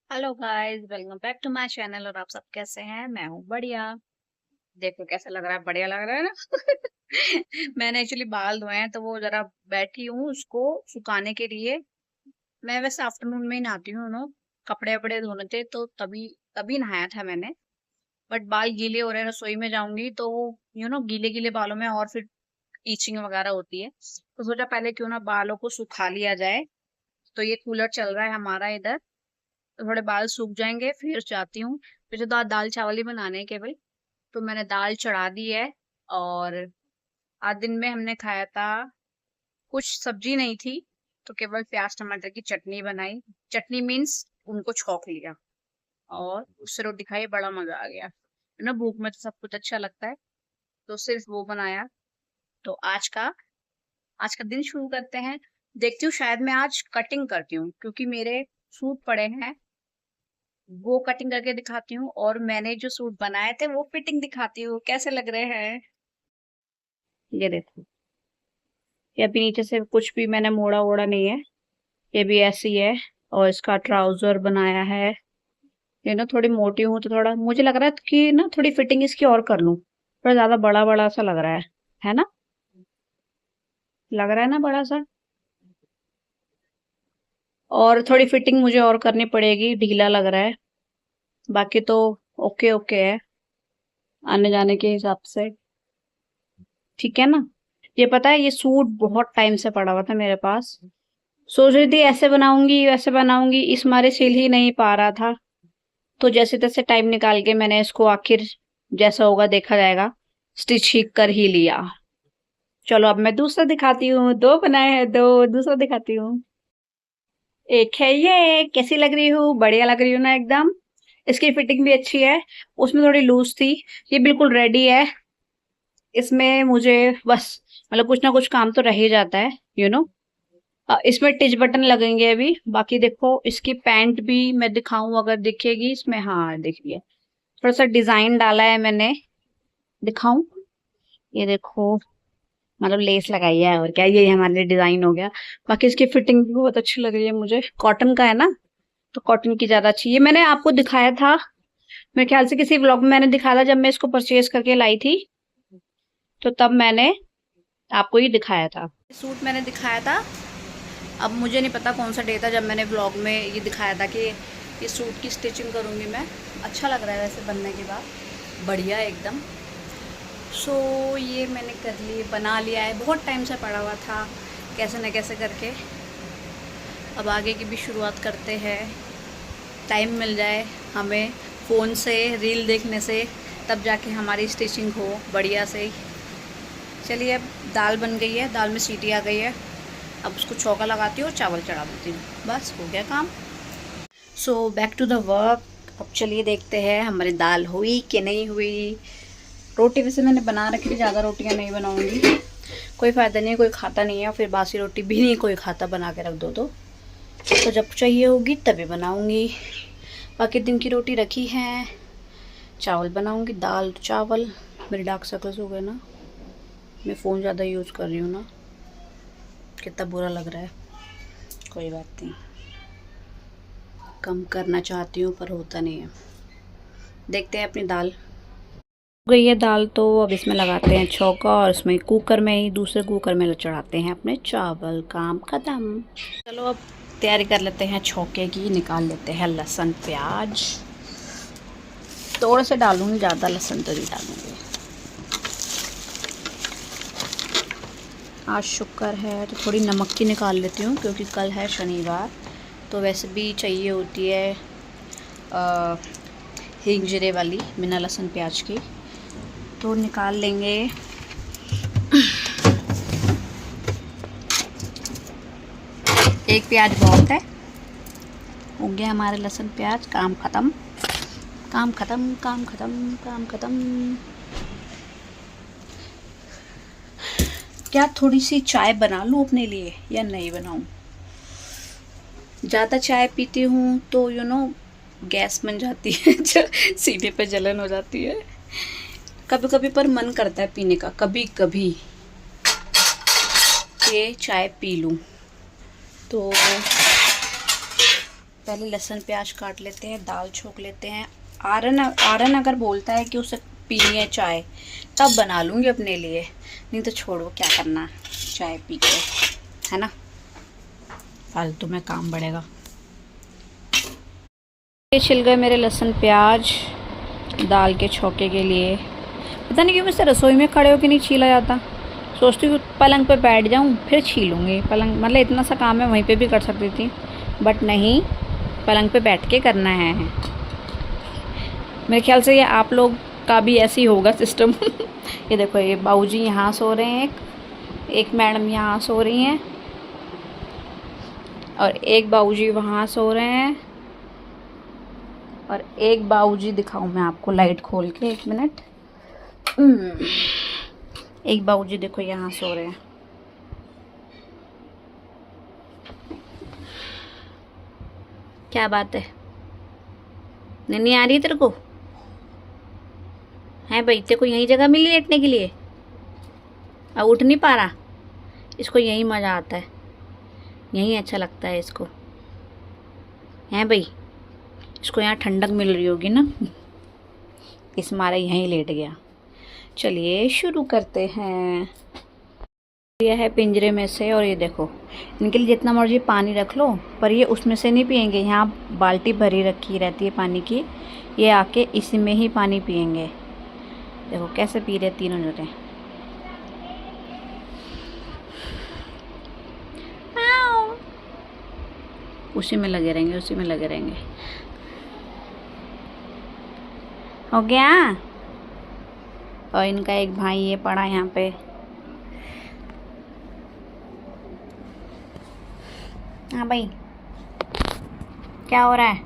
Hello guys, welcome back to my channel. और आप सब कैसे हैं? मैं हूँ बढ़िया। देखो कैसा लग रहा है, बढ़िया लग रहा है ना। मैंने एक्चुअली बाल धोए हैं तो वो जरा बैठी हूँ उसको सुखाने के लिए। मैं वैसे आफ्टरनून में ही नहाती हूँ नो, कपड़े वपड़े धोने थे तो तभी तभी नहाया था मैंने। बट बाल गीले हो रहे हैं, रसोई में जाऊंगी तो गीले गीले बालों में और फिर ईचिंग वगैरह होती है, तो सोचा पहले क्यों ना बालों को सुखा लिया जाए। तो ये कूलर चल रहा है हमारा इधर, तो थोड़े बाल सूख जाएंगे फिर जाती हूँ। मुझे तो आज दाल चावल ही बनाने हैं केवल, तो मैंने दाल चढ़ा दी है। और आज दिन में हमने खाया था, कुछ सब्जी नहीं थी तो केवल प्याज टमाटर की चटनी बनाई। चटनी मीन्स उनको छौंक लिया और उससे रोटी खाई, बड़ा मजा आ गया। है ना, भूख में तो सब कुछ अच्छा लगता है, तो सिर्फ वो बनाया। तो आज का दिन शुरू करते हैं। देखती हूँ शायद मैं आज कटिंग करती हूँ क्योंकि मेरे सूट पड़े हैं, वो कटिंग करके दिखाती हूँ। और मैंने जो सूट बनाए थे वो फिटिंग दिखाती हूँ कैसे लग रहे हैं। ये देखो, ये अभी नीचे से कुछ भी मैंने मोड़ा वोड़ा नहीं है, ये भी ऐसी है। और इसका ट्राउजर बनाया है। ये ना थोड़ी मोटी हूँ तो थोड़ा मुझे लग रहा है कि ना थोड़ी फिटिंग इसकी और कर लूं, पर ज्यादा बड़ा बड़ा सा लग रहा है ना? लग रहा है ना बड़ा सा। और थोड़ी फिटिंग मुझे और करनी पड़ेगी, ढीला लग रहा है। बाकी तो ओके ओके है, आने जाने के हिसाब से ठीक है ना। ये पता है, ये सूट बहुत टाइम से पड़ा हुआ था मेरे पास। सोच रही थी ऐसे बनाऊंगी वैसे बनाऊंगी, इस मारे सिल ही नहीं पा रहा था। तो जैसे तैसे टाइम निकाल के मैंने इसको आखिर जैसा होगा देखा जाएगा, स्टिच ही कर ही लिया। चलो अब मैं दूसरा दिखाती हूँ, दो बनाए हैं, दो दूसरा दिखाती हूँ। एक है ये, कैसी लग रही हूँ? बढ़िया लग रही हूँ ना एकदम। इसकी फिटिंग भी अच्छी है, उसमें थोड़ी लूज थी। ये बिल्कुल रेडी है। इसमें मुझे बस मतलब कुछ ना कुछ काम तो रह ही जाता है यू नो। इसमें टिच बटन लगेंगे अभी। बाकी देखो इसकी पैंट भी मैं दिखाऊं अगर दिखेगी इसमें, हाँ देखिए, थोड़ा सा डिजाइन डाला है मैंने, दिखाऊं? ये देखो, मतलब लेस लगाई है और क्या, ये हमारे लिए डिजाइन हो गया। बाकी इसकी फिटिंग भी बहुत अच्छी लग रही है मुझे, कॉटन का है ना, तो कॉटन की ज्यादा अच्छी। ये मैंने आपको दिखाया था मेरे ख्याल से, किसी व्लॉग में मैंने दिखाया था जब मैं इसको परचेज करके लाई थी, तो तब मैंने आपको ये दिखाया था, सूट मैंने दिखाया था। अब मुझे नहीं पता कौन सा डे था जब मैंने व्लॉग में ये दिखाया था कि ये सूट की स्टिचिंग करूँगी मैं। अच्छा लग रहा है वैसे बनने के बाद, बढ़िया एकदम। सो ये मैंने कर ली, बना लिया है, बहुत टाइम से पड़ा हुआ था कैसे न कैसे करके। अब आगे की भी शुरुआत करते हैं, टाइम मिल जाए हमें फ़ोन से रील देखने से, तब जाके हमारी स्टिचिंग हो बढ़िया से। चलिए अब दाल बन गई है, दाल में सीटी आ गई है, अब उसको छौंका लगाती हूँ और चावल चढ़ा देती हूँ, बस हो गया काम। So back to the work. अब चलिए देखते हैं हमारी दाल हुई कि नहीं हुई। रोटी वैसे मैंने बना रखी थी, ज़्यादा रोटियाँ नहीं बनाऊँगी, कोई फ़ायदा नहीं, कोई खाता नहीं है, और फिर बासी रोटी भी नहीं कोई खाता, बना के रख दो तो जब चाहिए होगी तभी बनाऊँगी। बाकी दिन की रोटी रखी है, चावल बनाऊँगी, दाल चावल। मेरे डार्क सर्कल्स हो गए ना, मैं फ़ोन ज़्यादा यूज़ कर रही हूँ ना, कितना बुरा लग रहा है। कोई बात नहीं, कम करना चाहती हूँ पर होता नहीं है। देखते हैं अपनी दाल हो गई है। दाल तो अब इसमें लगाते हैं छौंका, और इसमें कुकर में ही दूसरे कुकर में चढ़ाते हैं अपने चावल, काम खत्म। चलो अब तैयारी कर लेते हैं छौंके की, निकाल लेते हैं लहसुन प्याज। थोड़ा सा डालूंगी, ज़्यादा लहसुन तो नहीं डालूंगी। आज शुक्र है तो थोड़ी नमक की निकाल लेती हूँ, क्योंकि कल है शनिवार, तो वैसे भी चाहिए होती है हींग जीरे वाली बिना लहसुन प्याज की, तो निकाल लेंगे। एक प्याज बहुत है, हो गया हमारे लहसुन प्याज, काम ख़त्म, काम ख़त्म, काम ख़त्म, काम ख़त्म। क्या थोड़ी सी चाय बना लूँ अपने लिए या नहीं बनाऊँ? ज़्यादा चाय पीती हूँ तो गैस बन जाती है, सीने पे जलन हो जाती है कभी कभी, पर मन करता है पीने का कभी कभी, ये चाय पी लूँ। तो पहले लहसुन प्याज काट लेते हैं, दाल छोक लेते हैं। आर्यन अगर बोलता है कि उसे पीनी है चाय तब बना लूँगी अपने लिए, नहीं तो छोड़ो, क्या करना चाय पी के, है ना, फालतू में काम बढ़ेगा। ये छिल गए मेरे लहसुन प्याज दाल के छौके के लिए। पता नहीं क्यों मुझसे रसोई में खड़े होकर नहीं छीला जाता। सोचती हूँ पलंग पे बैठ जाऊँ फिर छीलूँगी। पलंग मतलब इतना सा काम है, वहीं पे भी कर सकती थी, बट नहीं, पलंग पे बैठ के करना है। मेरे ख्याल से ये आप लोग का भी ऐसे ही होगा सिस्टम। ये देखो, ये बाबूजी यहाँ सो रहे हैं, एक मैडम यहाँ सो रही हैं और एक बाबूजी वहाँ सो रहे हैं, और एक बाबूजी दिखाऊं मैं आपको लाइट खोल के, 1 मिनट। एक बाबूजी देखो यहाँ सो रहे हैं। क्या बात है, नींद नहीं आ रही तेरे को? है भाई, तेरे को यही जगह मिली लेटने के लिए? अब उठ नहीं पा रहा? इसको यही मज़ा आता है, यही अच्छा लगता है इसको, है भाई। इसको यहाँ ठंडक मिल रही होगी ना, इस मारे यहीं लेट गया। चलिए शुरू करते हैं। यह है पिंजरे में से, और ये देखो, इनके लिए जितना मर्जी पानी रख लो, पर ये उसमें से नहीं पियेंगे। यहाँ बाल्टी भरी रखी रहती है पानी की, ये आके इसी में ही पानी पियेंगे। देखो कैसे पी रहे तीनों जने। उसी में लगे रहेंगे, उसी में लगे रहेंगे। हो गया। और इनका एक भाई ये पड़ा यहाँ पे। हाँ भाई, क्या हो रहा है?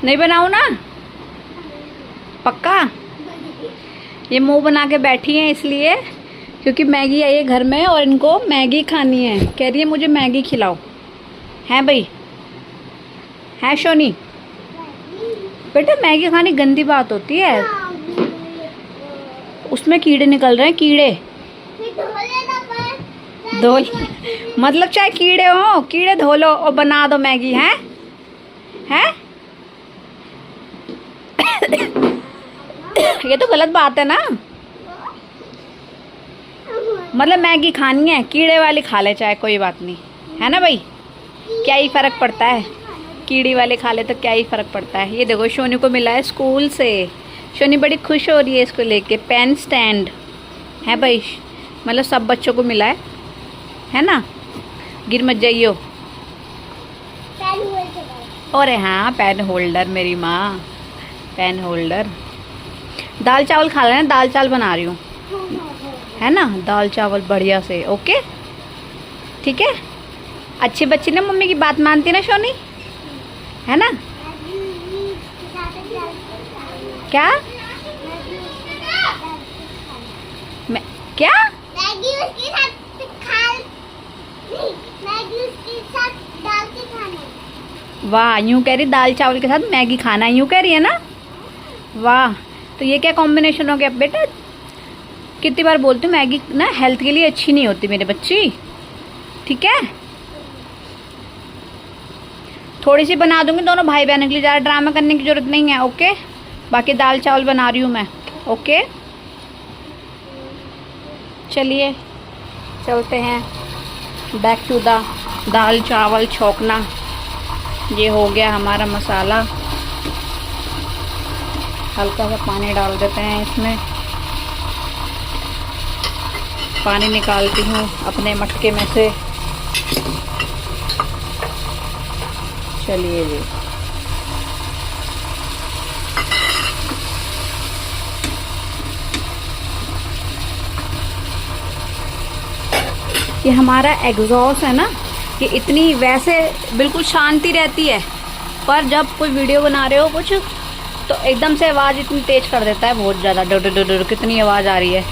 नहीं बनाऊँ ना? पक्का? ये मुंह बना के बैठी हैं इसलिए क्योंकि मैगी आई है घर में और इनको मैगी खानी है। कह रही है मुझे मैगी खिलाओ। हैं भाई? है शोनी? बेटा मैगी खानी गंदी बात होती है, उसमें कीड़े निकल रहे हैं, कीड़े। धो मतलब चाहे कीड़े हो, कीड़े धो लो और बना दो मैगी। हैं? हैं? ये तो गलत बात है ना। मतलब मैगी खानी है, कीड़े वाली खा ले चाहे, कोई बात नहीं, है ना भाई? क्या ही फर्क पड़ता है, कीड़ी वाले खा ले तो क्या ही फर्क पड़ता है। ये देखो शोनी को मिला है स्कूल से, शोनी बड़ी खुश हो रही है इसको लेके। पेन स्टैंड है भाई, मतलब सब बच्चों को मिला है ना? गिर मत जाइयो। अरे हाँ, पेन होल्डर, मेरी माँ पेन होल्डर। दाल चावल खा लेना, दाल चावल बना रही हूँ, है ना? दाल चावल बढ़िया से, ओके ठीक है। अच्छी बच्ची ना, मम्मी की बात मानती ना शोनी, है ना? क्या? मैं क्या? मैगी उसके साथ दाल के खाना। वाह, यूं कह रही दाल चावल के साथ मैगी खाना, यूं कह रही है ना? वाह, तो ये क्या कॉम्बिनेशन हो गया बेटा? कितनी बार बोलती हूँ मैगी ना हेल्थ के लिए अच्छी नहीं होती मेरे बच्ची, ठीक है? थोड़ी सी बना दूंगी दोनों भाई बहनों के लिए, ज़्यादा ड्रामा करने की जरूरत नहीं है, ओके? बाकी दाल चावल बना रही हूँ मैं, ओके? चलिए चलते हैं बैक टू द दाल चावल छौंकना। ये हो गया हमारा मसाला। हल्का सा पानी डाल देते हैं इसमें। पानी निकालती हूँ अपने मटके में से। चलिए जी, ये हमारा एग्जॉस्ट है ना, ये इतनी वैसे बिल्कुल शांति रहती है, पर जब कोई वीडियो बना रहे हो कुछ तो एकदम से आवाज़ इतनी तेज कर देता है, बहुत ज़्यादा डर डर डर कितनी आवाज़ आ रही है।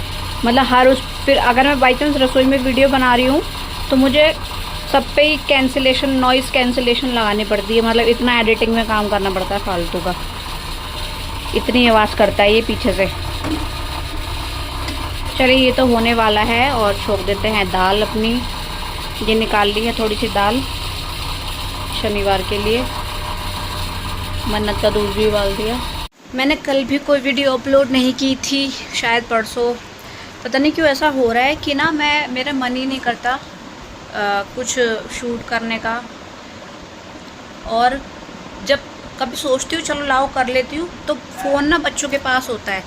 मतलब हर उस, फिर अगर मैं बाई चांस रसोई में वीडियो बना रही हूँ तो मुझे सब पे ही कैंसिलेशन, नॉइज़ कैंसिलेशन लगानी पड़ती है। मतलब इतना एडिटिंग में काम करना पड़ता है फालतू का, इतनी आवाज़ करता है ये पीछे से। चलिए ये तो होने वाला है और छोड़ देते हैं दाल अपनी। ये निकाल ली है थोड़ी सी दाल शनिवार के लिए। मन्नत का दूध भी उबाल दिया। मैंने कल भी कोई वीडियो अपलोड नहीं की थी, शायद परसों। पता नहीं क्यों ऐसा हो रहा है कि ना मेरा मन ही नहीं करता कुछ शूट करने का। और जब कभी सोचती हूँ चलो लाओ कर लेती हूँ, तो फ़ोन ना बच्चों के पास होता है।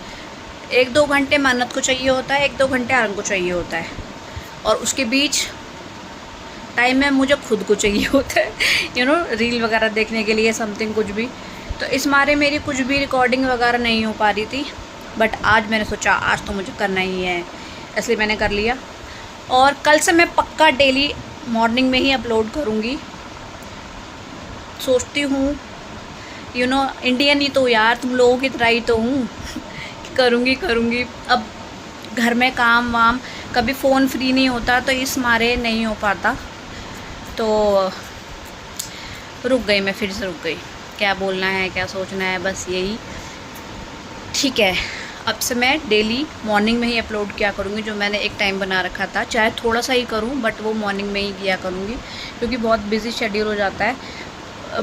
1-2 घंटे मन्नत को चाहिए होता है, 1-2 घंटे आरन को चाहिए होता है, और उसके बीच टाइम में मुझे खुद को चाहिए होता है रील वगैरह देखने के लिए, समथिंग कुछ भी। तो इस मारे मेरी कुछ भी रिकॉर्डिंग वगैरह नहीं हो पा रही थी, बट आज मैंने सोचा आज तो मुझे करना ही है, इसलिए मैंने कर लिया। और कल से मैं पक्का डेली मॉर्निंग में ही अपलोड करूँगी। सोचती हूँ इंडियन ही तो यार, तुम लोगों की तरह ही तो हूँ करूँगी। अब घर में काम वाम, कभी फ़ोन फ्री नहीं होता तो इस मारे नहीं हो पाता। तो रुक गई मैं, फिर से रुक गई। क्या बोलना है, क्या सोचना है, बस यही। ठीक है, अब से मैं डेली मॉर्निंग में ही अपलोड किया करूँगी। जो मैंने एक टाइम बना रखा था, चाहे थोड़ा सा ही करूँ बट वो मॉर्निंग में ही किया करूँगी, क्योंकि बहुत बिजी शेड्यूल हो जाता है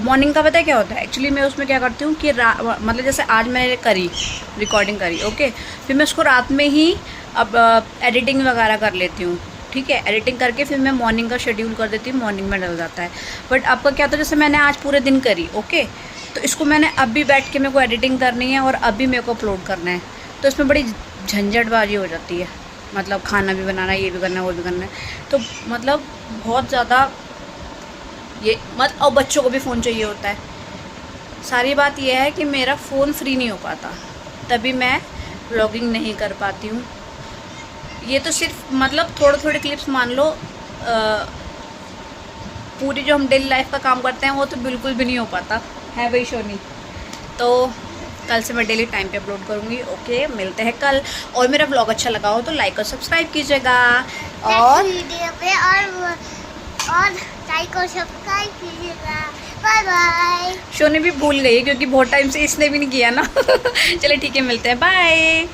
मॉर्निंग का। पता है क्या होता है एक्चुअली, मैं उसमें क्या करती हूँ कि मतलब जैसे आज मैंने रिकॉर्डिंग करी, ओके, फिर मैं उसको रात में ही अब एडिटिंग वगैरह कर लेती हूँ। ठीक है, एडिटिंग करके फिर मैं मॉर्निंग का शेड्यूल कर देती हूँ, मॉर्निंग में डल जाता है। बट आपका क्या था, जैसे मैंने आज पूरे दिन करी, ओके, तो इसको मैंने अब भी बैठ के मेरे को एडिटिंग करनी है और अभी मेरे को अपलोड करना है, तो इसमें बड़ी झंझटबाजी हो जाती है। मतलब खाना भी बनाना है, ये भी करना है, वो भी करना है, तो मतलब बहुत ज़्यादा ये और बच्चों को भी फ़ोन चाहिए होता है। सारी बात यह है कि मेरा फ़ोन फ्री नहीं हो पाता, तभी मैं व्लॉगिंग नहीं कर पाती हूँ। ये तो सिर्फ मतलब थोड़े क्लिप्स मान लो, पूरी जो हम डेली लाइफ का काम करते हैं वो तो बिल्कुल भी नहीं हो पाता है भाई शोनी। तो कल से मैं डेली टाइम पे अपलोड करूँगी। ओके, मिलते हैं कल। और मेरा व्लॉग अच्छा लगा हो तो लाइक और सब्सक्राइब कीजिएगा, और वीडियो पे और लाइक और सब्सक्राइब कीजिएगा। Bye bye. शोनी भी भूल गई क्योंकि बहुत टाइम से इसने भी नहीं किया ना। चलिए ठीक है, मिलते हैं, बाय।